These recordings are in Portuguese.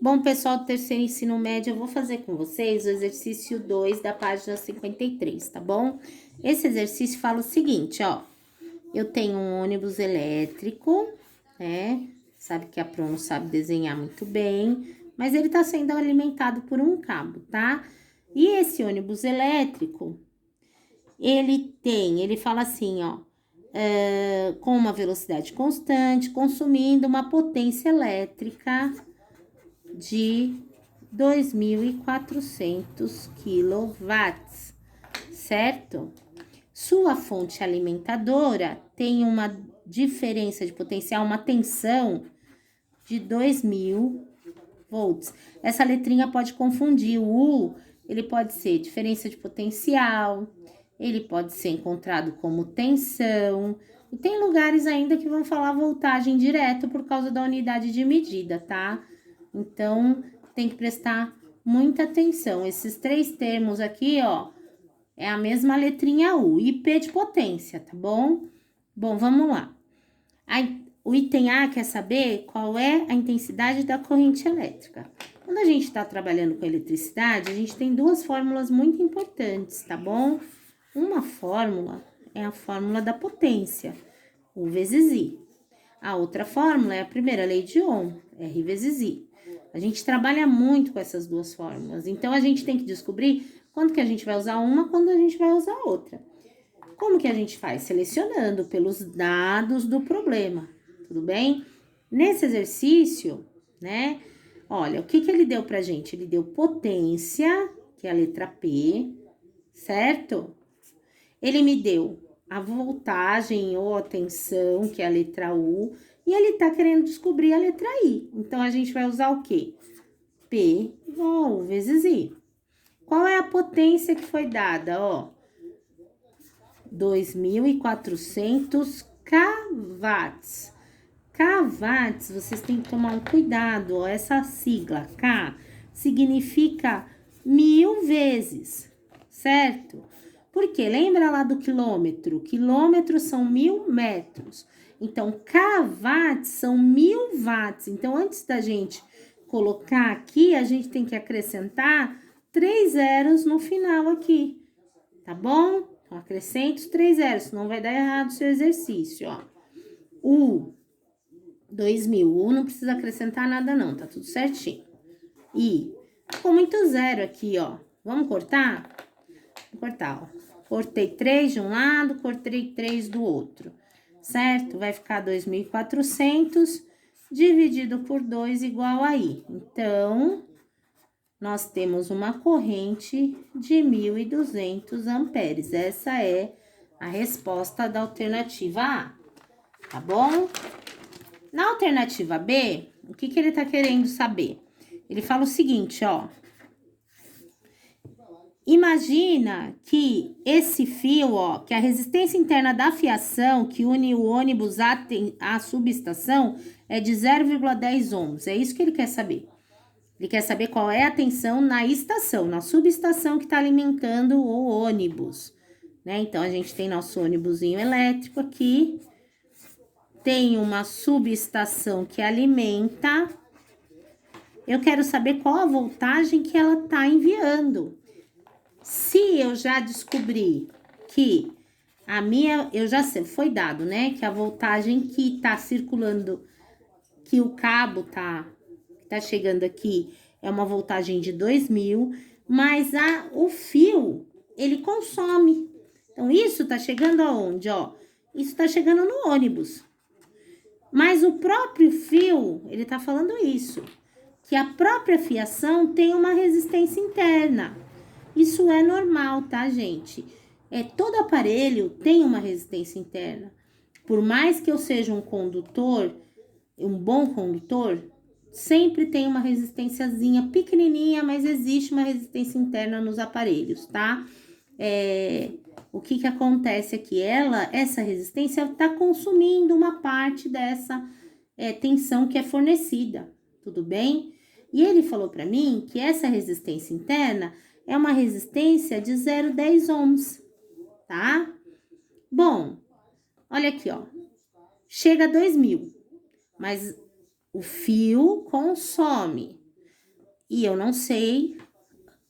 Bom, pessoal do terceiro ensino médio, eu vou fazer com vocês o exercício 2 da página 53, tá bom? Esse exercício fala o seguinte, ó. Eu tenho um ônibus elétrico, né? Sabe que a Pro não sabe desenhar muito bem, mas ele tá sendo alimentado por um cabo, tá? E esse ônibus elétrico, ele fala assim, ó. Com uma velocidade constante, consumindo uma potência elétrica de 2.400 quilowatts, certo? Sua fonte alimentadora tem uma diferença de potencial, uma tensão de 2.000 volts. Essa letrinha pode confundir. O U, ele pode ser diferença de potencial, ele pode ser encontrado como tensão. E tem lugares ainda que vão falar voltagem direto por causa da unidade de medida, tá? Então, tem que prestar muita atenção. Esses três termos aqui, ó, é a mesma letrinha U, IP de potência, tá bom? Bom, vamos lá. O item A quer saber qual é a intensidade da corrente elétrica. Quando a gente está trabalhando com eletricidade, a gente tem duas fórmulas muito importantes, tá bom? Uma fórmula é a fórmula da potência, U vezes I. A outra fórmula é a primeira lei de Ohm, R vezes I. A gente trabalha muito com essas duas fórmulas, então a gente tem que descobrir quando que a gente vai usar uma, quando a gente vai usar outra. Como que a gente faz? Selecionando pelos dados do problema, tudo bem? Nesse exercício, né, olha, o que ele deu pra gente? Ele deu potência, que é a letra P, certo? Ele me deu a voltagem ou a tensão, que é a letra U, e ele tá querendo descobrir a letra I. Então, a gente vai usar o quê? P igual a U vezes I. Qual é a potência que foi dada, ó? 2.400 kW. KW, vocês têm que tomar um cuidado, ó. Essa sigla K significa 1000 vezes, certo? Porque lembra lá do quilômetro? Quilômetros são 1000 metros. Então, kW são 1000 watts. Então, antes da gente colocar aqui, a gente tem que acrescentar 3 zeros no final aqui, tá bom? Então, acrescente os 3 zeros, senão vai dar errado o seu exercício, ó. U, 2.000. U não precisa acrescentar nada não, tá tudo certinho. I, ficou muito zero aqui, ó. Vamos cortar? Vou cortar, ó. Cortei 3 de um lado, cortei 3 do outro, certo? Vai ficar 2.400 dividido por 2 igual a I. Então, nós temos uma corrente de 1.200 amperes. Essa é a resposta da alternativa A, tá bom? Na alternativa B, o que ele tá querendo saber? Ele fala o seguinte, ó. Imagina que esse fio, ó, que a resistência interna da fiação que une o ônibus à subestação é de 0,10 ohms. É isso que ele quer saber. Ele quer saber qual é a tensão na estação, na subestação que está alimentando o ônibus, né? Então, a gente tem nosso ônibusinho elétrico aqui, tem uma subestação que alimenta. Eu quero saber qual a voltagem que ela está enviando. Se eu já descobri que eu já sei, foi dado, né? Que a voltagem que tá circulando, que o cabo tá chegando aqui, é uma voltagem de 2.000, mas o fio, ele consome. Então, isso tá chegando aonde, ó? Isso tá chegando no ônibus. Mas o próprio fio, ele tá falando isso, que a própria fiação tem uma resistência interna. Isso é normal, tá, gente? Todo aparelho tem uma resistência interna. Por mais que eu seja um condutor, um bom condutor, sempre tem uma resistênciazinha pequenininha, mas existe uma resistência interna nos aparelhos, tá? O que acontece aqui? Essa resistência está consumindo uma parte dessa tensão que é fornecida, tudo bem? E ele falou para mim que essa resistência interna é uma resistência de 0,10 ohms, tá? Bom, olha aqui, ó. Chega a 2.000, mas o fio consome. E eu não sei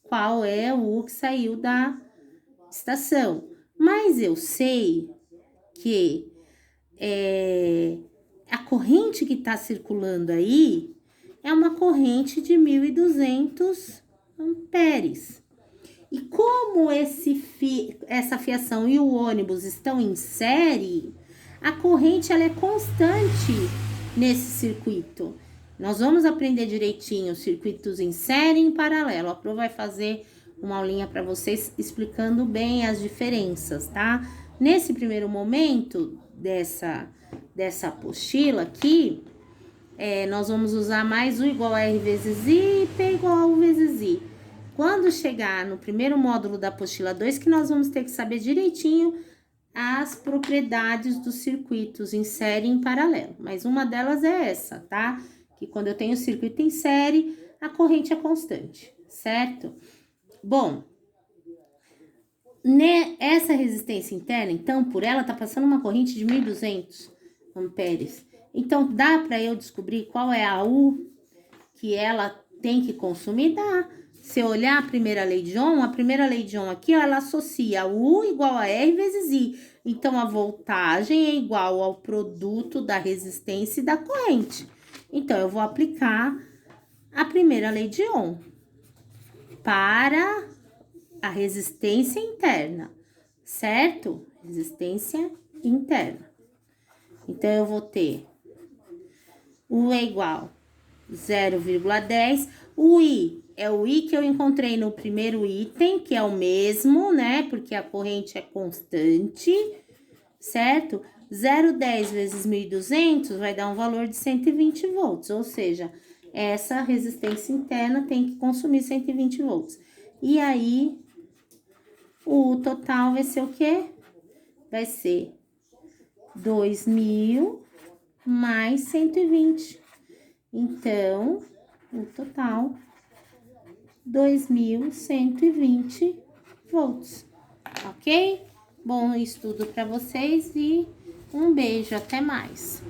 qual é o U que saiu da estação. Mas eu sei que a corrente que está circulando aí é uma corrente de 1.200 amperes. E como essa fiação e o ônibus estão em série, a corrente ela é constante nesse circuito. Nós vamos aprender direitinho os circuitos em série e em paralelo. A Pro vai fazer uma aulinha para vocês explicando bem as diferenças, tá? Nesse primeiro momento dessa apostila aqui, nós vamos usar mais U igual a R vezes I e P igual a U vezes I. Quando chegar no primeiro módulo da apostila 2, que nós vamos ter que saber direitinho as propriedades dos circuitos em série e em paralelo. Mas uma delas é essa, tá? Que quando eu tenho circuito em série, a corrente é constante, certo? Bom, essa resistência interna, então, por ela tá passando uma corrente de 1.200 amperes. Então, dá para eu descobrir qual é a U que ela tem que consumir? Dá. Se eu olhar a primeira lei de Ohm aqui, ó, ela associa U igual a R vezes I. Então, a voltagem é igual ao produto da resistência e da corrente. Então, eu vou aplicar a primeira lei de Ohm para a resistência interna, certo? Resistência interna. Então, eu vou ter U é igual a 0,10. O I é o I que eu encontrei no primeiro item, que é o mesmo, né? Porque a corrente é constante, certo? 0,10 vezes 1.200 vai dar um valor de 120 volts, ou seja, essa resistência interna tem que consumir 120 volts. E aí, o total vai ser o quê? Vai ser 2.000 mais 120. Então, o total, 2.120 volts, ok? Bom estudo para vocês e um beijo, até mais.